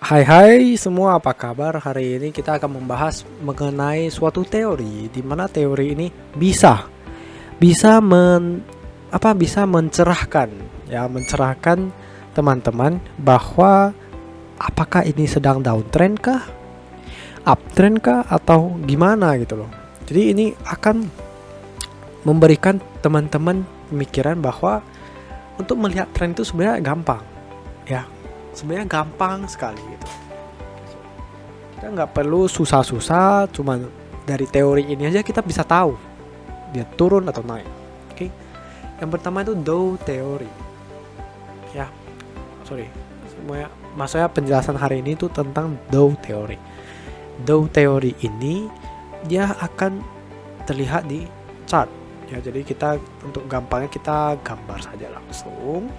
Hai semua, apa kabar? Hari ini kita akan membahas mengenai suatu teori di mana teori ini bisa bisa men bisa mencerahkan mencerahkan teman-teman bahwa apakah ini sedang downtrend kah, uptrend kah, atau gimana gitu loh. Jadi ini akan memberikan teman-teman pemikiran bahwa untuk melihat tren itu sebenarnya gampang, ya. Sebenarnya gampang sekali gitu. Kita nggak perlu susah-susah, cuma dari teori ini aja kita bisa tahu dia turun atau naik. Oke. Yang pertama itu Dow teori. Ya, sorry. Maksudnya penjelasan hari ini itu tentang Dow teori. Dow teori ini dia akan terlihat di chart. Ya, jadi kita untuk gampangnya kita gambar saja langsung.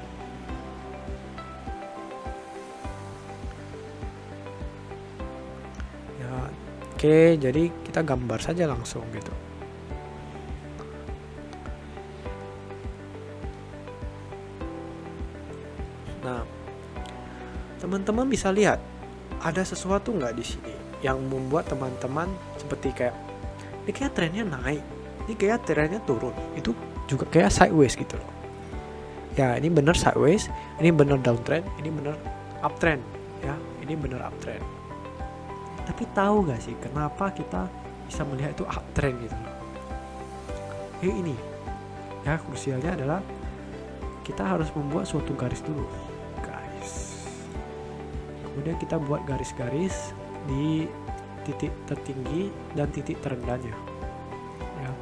Oke, jadi kita gambar saja langsung gitu. Nah, teman-teman bisa lihat ada sesuatu nggak di sini yang membuat teman-teman seperti kayak ini kayak trennya naik, ini kayak trennya turun, itu juga kayak sideways gitu loh. Ya, ini bener sideways, ini bener downtrend, ini bener uptrend, ya, ini bener uptrend. Tapi tahu gak sih kenapa kita bisa melihat itu uptrend gitu loh? Ini ya, krusialnya adalah kita harus membuat suatu garis dulu, guys. Kemudian kita buat garis-garis di titik tertinggi dan titik terendahnya, ya,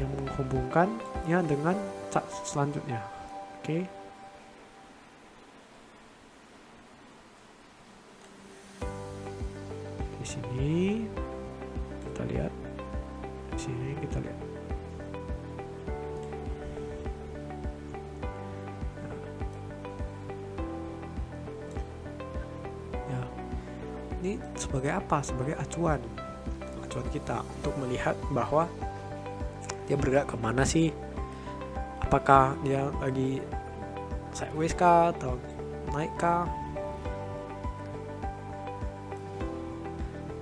yang menghubungkannya dengan chart selanjutnya. Oke. Di sini kita lihat, di sini kita lihat. Ya, ini sebagai apa? Sebagai acuan kita untuk melihat bahwa dia bergerak kemana sih? Apakah dia lagi sideways kah atau naik kah?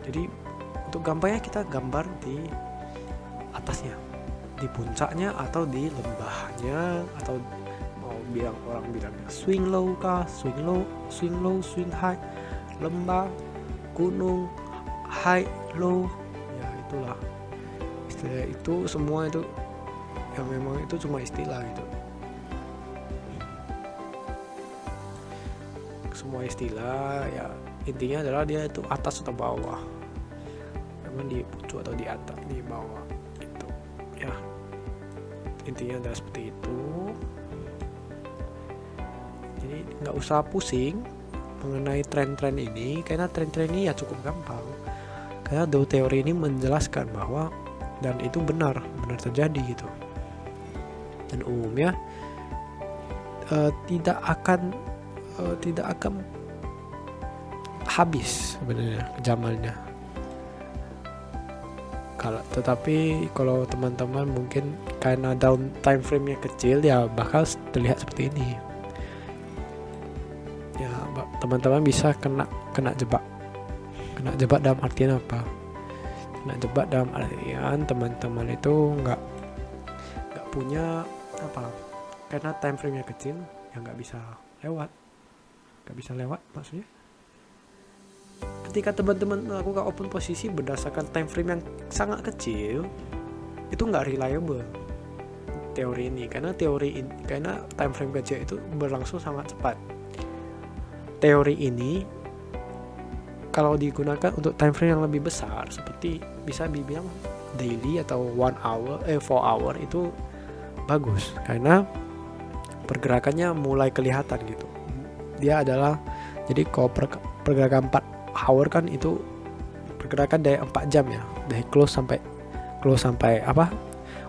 Jadi untuk gampangnya kita gambar di atasnya, di puncaknya atau di lembahnya, atau mau orang bilangnya swing low kah, swing low, swing high, lembah, gunung, high, low, ya itulah istilah itu. Semua itu yang memang itu cuma istilah gitu, semua istilah ya. Intinya adalah dia itu atas atau bawah, memang di pucuk atau di atas, di bawah gitu ya. Intinya adalah seperti itu. Jadi nggak usah pusing mengenai tren-tren ini, karena tren-tren ini ya cukup gampang. Karena Dow teori ini menjelaskan bahwa dan itu benar terjadi gitu. Dan umumnya tidak akan habis sebenarnya zamannya. Tetapi kalau teman-teman mungkin karena down time frame-nya kecil, ya bakal terlihat seperti ini. Ya, teman-teman bisa kena jebak. Kena jebak dalam artian apa? Kena jebak dalam artian teman-teman itu nggak punya apa? Karena time frame-nya kecil, ya nggak bisa lewat maksudnya. Ketika teman-teman melakukan open posisi berdasarkan time frame yang sangat kecil, itu nggak reliable teori ini, karena time frame kecil itu berlangsung sangat cepat. Teori ini kalau digunakan untuk time frame yang lebih besar, seperti bisa dibilang daily atau 4 hour itu bagus, karena pergerakannya mulai kelihatan gitu. Dia adalah, jadi kalau pergerakan 4 hour kan itu pergerakan dari 4 jam ya, dari close sampai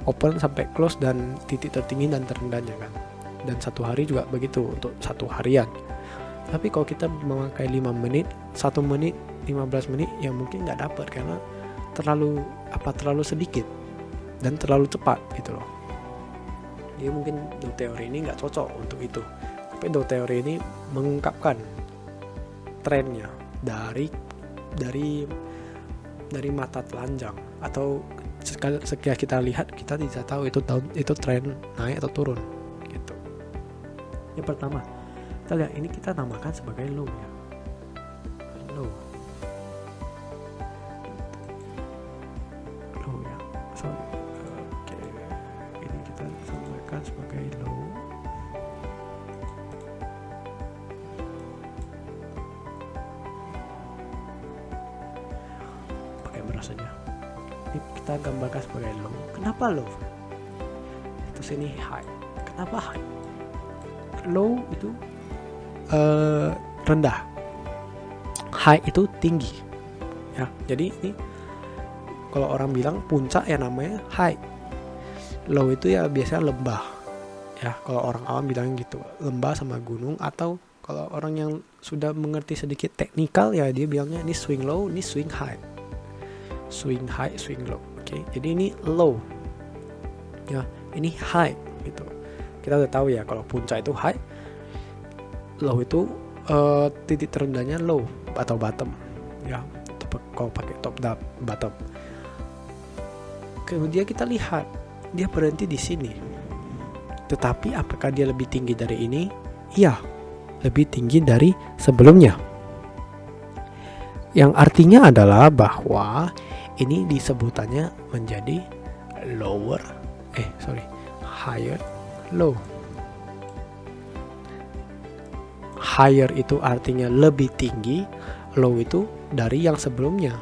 open sampai close, dan titik tertinggi dan terendahnya kan. Dan satu hari juga begitu untuk satu harian. Tapi kalau kita memakai 5 menit, 1 menit, 15 menit, ya mungkin nggak dapat, karena terlalu sedikit dan terlalu cepat gitu loh. Jadi mungkin teori ini nggak cocok untuk itu. Tapi Dow Theory ini mengungkapkan trennya dari mata telanjang, atau sekian kita lihat kita tidak tahu itu tren naik atau turun gitu. Yang pertama kita lihat, ini kita namakan sebagai low ya, low ya, sorry. Oke, ini kita namakan sebagai low. Pakai merasanya ini kita gambarkan sebagai low. Kenapa low? Terus ini high. Kenapa high? Low itu rendah, high itu tinggi ya. Jadi ini kalau orang bilang puncak ya namanya high, low itu ya biasanya lembah ya. Kalau orang awam bilang gitu, lembah sama gunung. Atau kalau orang yang sudah mengerti sedikit teknikal ya dia bilangnya ini swing low, ini swing high, swing high, swing low. Oke, jadi ini low ya, ini high gitu. Kita udah tahu ya kalau puncak itu high, low itu titik terendahnya low atau bottom ya, kalau pakai top dan bottom. Kemudian kita lihat dia berhenti di sini. Tetapi apakah dia lebih tinggi dari ini? Iya, lebih tinggi dari sebelumnya. Yang artinya adalah bahwa ini disebutannya menjadi higher low. Higher itu artinya lebih tinggi, low itu dari yang sebelumnya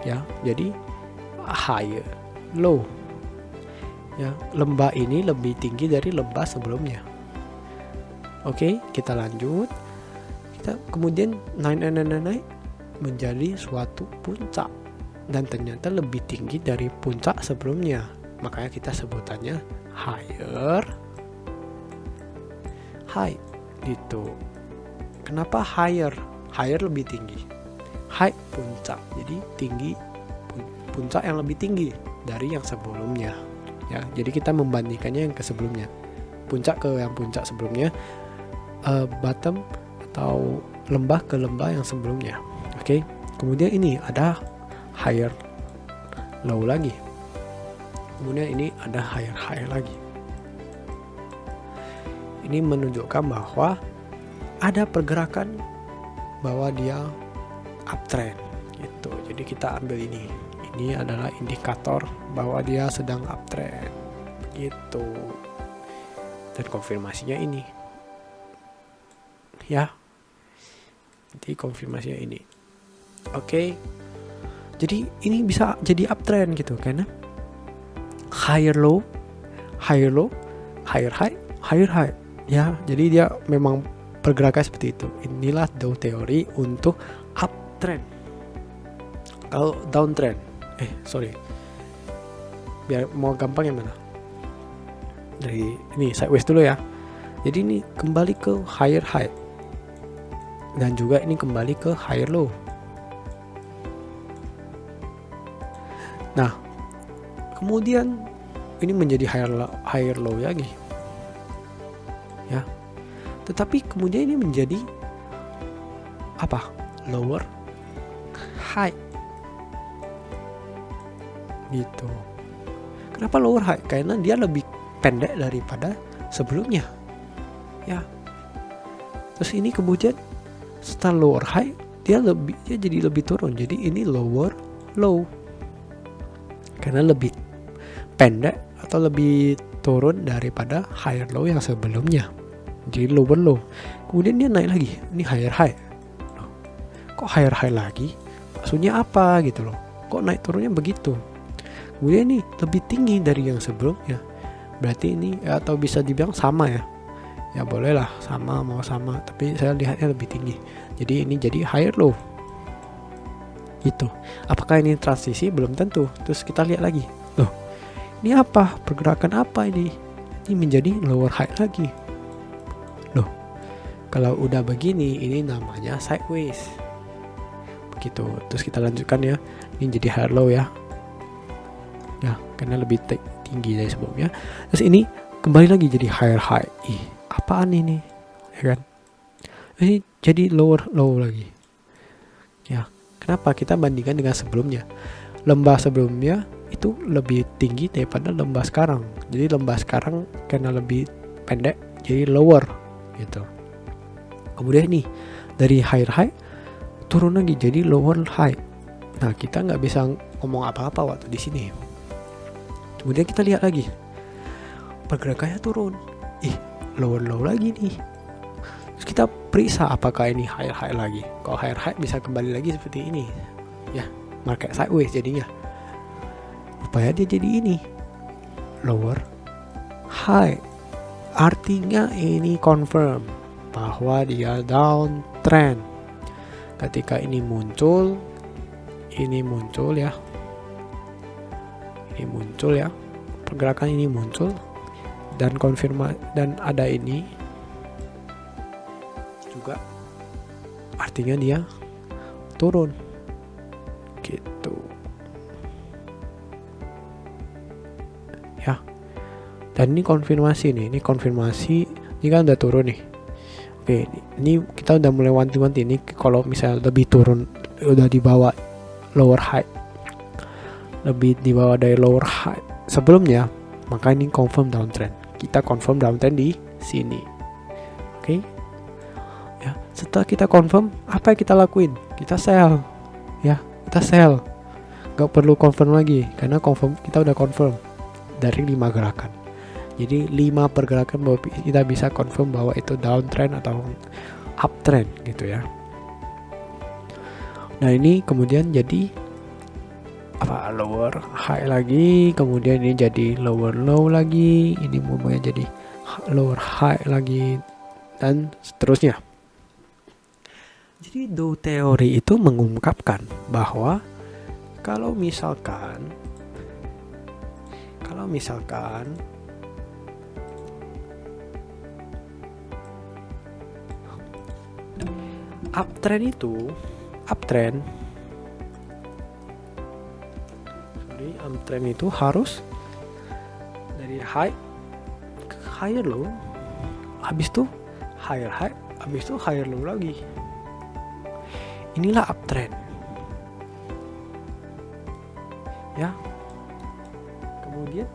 ya. Jadi higher low ya, lembah ini lebih tinggi dari lembah sebelumnya. Oke, kita lanjut. Kita kemudian naik menjadi suatu puncak, dan ternyata lebih tinggi dari puncak sebelumnya. Makanya kita sebutannya high gitu. Kenapa higher? Higher lebih tinggi, high puncak, jadi tinggi, puncak yang lebih tinggi dari yang sebelumnya ya. Jadi kita membandingkannya yang ke sebelumnya, puncak ke yang puncak sebelumnya, bottom atau lembah ke lembah yang sebelumnya. Oke, kemudian ini ada higher low lagi, kemudian ini ada higher high lagi. Ini menunjukkan bahwa ada pergerakan, bahwa dia uptrend gitu. Jadi kita ambil ini adalah indikator bahwa dia sedang uptrend gitu. Dan konfirmasinya ini ya, jadi konfirmasinya ini. Oke, jadi ini bisa jadi uptrend gitu karena higher low, higher high, higher high ya. Jadi dia memang pergerakan seperti itu. Inilah Dow Theory untuk uptrend. Kalau downtrend, biar mau gampang yang mana? Dari ini sideways dulu ya. Jadi ini kembali ke higher high, dan juga ini kembali ke higher low. Nah, kemudian ini menjadi higher low lagi ya. Tetapi kemudian ini menjadi apa? Lower high gitu. Kenapa lower high? Karena dia lebih pendek daripada sebelumnya ya. Terus ini kemudian setelah lower high dia jadi lebih turun. Jadi ini lower low karena lebih pendek atau lebih turun daripada higher low yang sebelumnya. Jadi lower low. Kemudian dia naik lagi. Ini higher high. Kok higher high lagi? Maksudnya apa gitu loh? Kok naik turunnya begitu? Kemudian ini lebih tinggi dari yang sebelumnya. Berarti ini atau bisa dibilang sama ya. Ya bolehlah sama, mau sama, tapi saya lihatnya lebih tinggi. Jadi ini jadi higher low gitu. Apakah ini transisi? Belum tentu. Terus kita lihat lagi. Loh, ini apa? Pergerakan apa ini? Ini menjadi lower high lagi. Loh, kalau udah begini ini namanya sideways begitu. Terus kita lanjutkan ya. Ini jadi higher low ya. Ya, karena lebih tinggi dari sebelumnya. Terus ini kembali lagi jadi higher high. Apaan ini? ya kan? Ini jadi lower low lagi. Ya, kenapa? Kita bandingkan dengan sebelumnya. Lembah sebelumnya itu lebih tinggi daripada lembah sekarang. Jadi lembah sekarang karena lebih pendek, jadi lower gitu. Kemudian nih dari higher high turun lagi jadi lower high. Nah, kita nggak bisa ngomong apa-apa waktu di sini. Kemudian kita lihat lagi, pergerakannya turun, lower low lagi nih. Terus kita periksa apakah ini higher high lagi. Kalau higher high bisa kembali lagi seperti ini, ya, market sideways jadinya. Supaya dia jadi ini lower high. Artinya ini confirm bahwa dia downtrend. Ketika ini muncul ya, pergerakan ini muncul dan konfirmasi dan ada ini juga, artinya dia turun gitu ya. Dan ini konfirmasi nih, ini kan udah turun nih. Oke, ini kita udah mulai wanti-wanti ini kalau misalnya lebih turun, udah di bawah lower high, lebih di bawah dari lower high sebelumnya, maka ini confirm downtrend. Kita confirm downtrend di sini. Oke. Ya, setelah kita confirm, apa yang kita lakuin? Kita sell. Ya, kita sell. Gak perlu confirm lagi karena kita udah confirm dari 5 gerakan. Jadi 5 pergerakan bahwa kita bisa confirm bahwa itu downtrend atau uptrend gitu ya. Nah, ini kemudian jadi lower high lagi, kemudian ini jadi lower low lagi, ini momennya jadi lower high lagi, dan seterusnya. Jadi Dow teori itu mengungkapkan bahwa kalau misalkan uptrend itu harus dari high ke higher low, habis itu higher high, habis itu higher low lagi. Inilah uptrend ya. Kemudian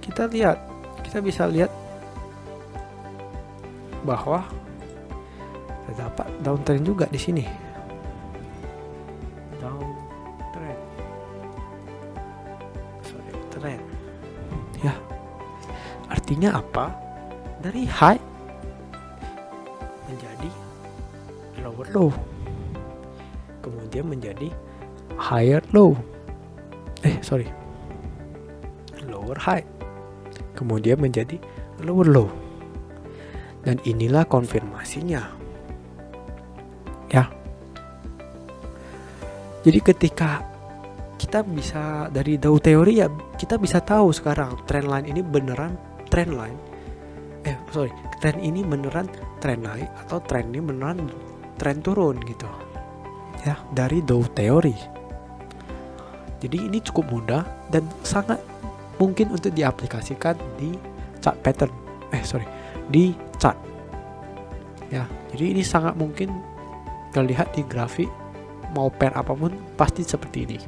kita bisa lihat bahwa terdapat downtrend juga di sini. Trend. Ya. Artinya apa? Dari high menjadi lower low. Kemudian menjadi higher low. Lower high. Kemudian menjadi lower low. Dan inilah konfirmasinya. Ya. Jadi ketika kita bisa dari Dow teori ya, kita bisa tahu sekarang trend line ini beneran trend ini beneran trend naik atau trend ini beneran trend turun gitu ya, dari Dow teori. Jadi ini cukup mudah dan sangat mungkin untuk diaplikasikan di chart pattern di chart ya. Jadi ini sangat mungkin terlihat di grafik mau pair apapun pasti seperti ini.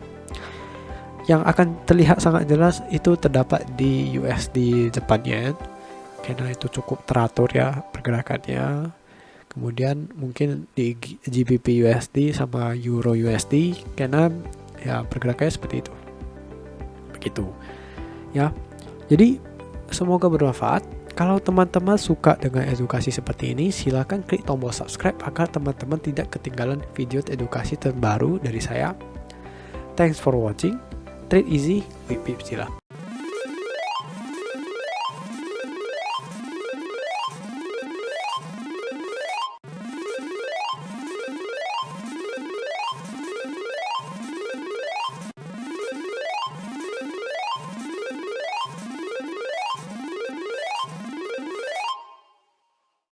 Yang akan terlihat sangat jelas itu terdapat di USD Japan Yen karena itu cukup teratur ya pergerakannya. Kemudian mungkin di GBP USD sama Euro USD karena ya pergerakannya seperti itu. Begitu. Ya. Jadi semoga bermanfaat. Kalau teman-teman suka dengan edukasi seperti ini, silakan klik tombol subscribe agar teman-teman tidak ketinggalan video edukasi terbaru dari saya. Thanks for watching. Trade easy with Pip Sila.